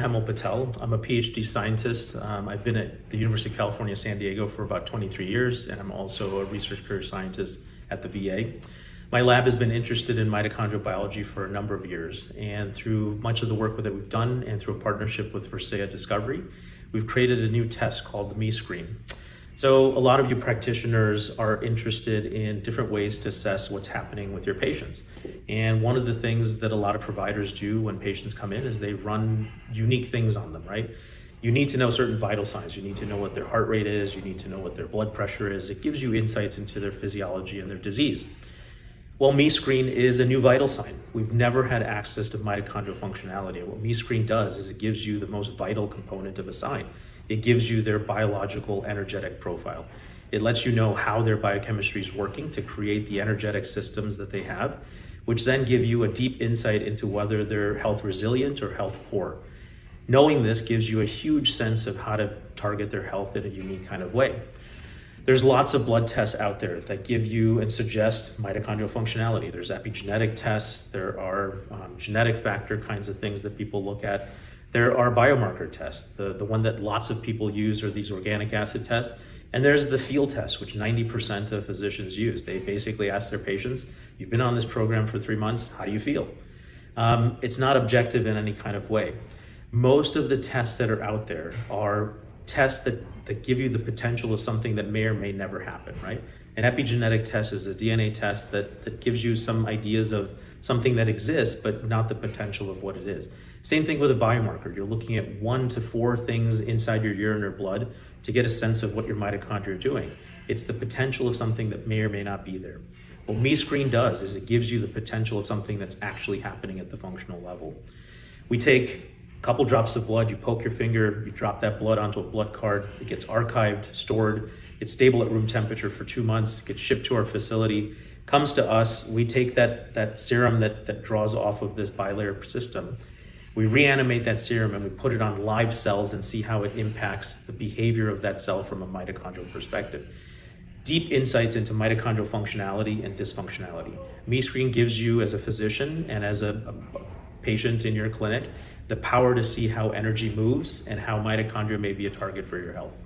Hemal Patel. I'm a PhD scientist. I've been at the University of California, San Diego for about 23 years, and I'm also a research career scientist at the VA. My lab has been interested in mitochondrial biology for a number of years, and through much of the work that we've done and through a partnership with Versailles Discovery, we've created a new test called the MeScreen. So a lot of you practitioners are interested in different ways to assess what's happening with your patients. And one of the things that a lot of providers do when patients come in is they run unique things on them, right? You need to know certain vital signs. You need to know what their heart rate is. You need to know what their blood pressure is. It gives you insights into their physiology and their disease. Well, MeScreen is a new vital sign. We've never had access to mitochondrial functionality. And what MeScreen does is it gives you the most vital component of a sign. It gives you their biological energetic profile. It lets you know how their biochemistry is working to create the energetic systems that they have, which then give you a deep insight into whether they're health resilient or health poor. Knowing this gives you a huge sense of how to target their health in a unique kind of way. There's lots of blood tests out there that give you and suggest mitochondrial functionality. There's epigenetic tests, there are genetic factor kinds of things that people look at. There are biomarker tests. The one that lots of people use are these organic acid tests. And there's the field test, which 90% of physicians use. They basically ask their patients, you've been on this program for 3 months, how do you feel? It's not objective in any kind of way. Most of the tests that are out there are tests that give you the potential of something that may or may never happen, right? An epigenetic test is a DNA test that gives you some ideas of something that exists, but not the potential of what it is. Same thing with a biomarker. You're looking at 1 to 4 things inside your urine or blood to get a sense of what your mitochondria are doing. It's the potential of something that may or may not be there. What MeScreen does is it gives you the potential of something that's actually happening at the functional level. We take a couple drops of blood, you poke your finger, you drop that blood onto a blood card, it gets archived, stored, it's stable at room temperature for 2 months, gets shipped to our facility, comes to us, we take that serum that draws off of this bilayer system, we reanimate that serum and we put it on live cells and see how it impacts the behavior of that cell from a mitochondrial perspective. Deep insights into mitochondrial functionality and dysfunctionality. MeScreen gives you as a physician and as a patient in your clinic the power to see how energy moves and how mitochondria may be a target for your health.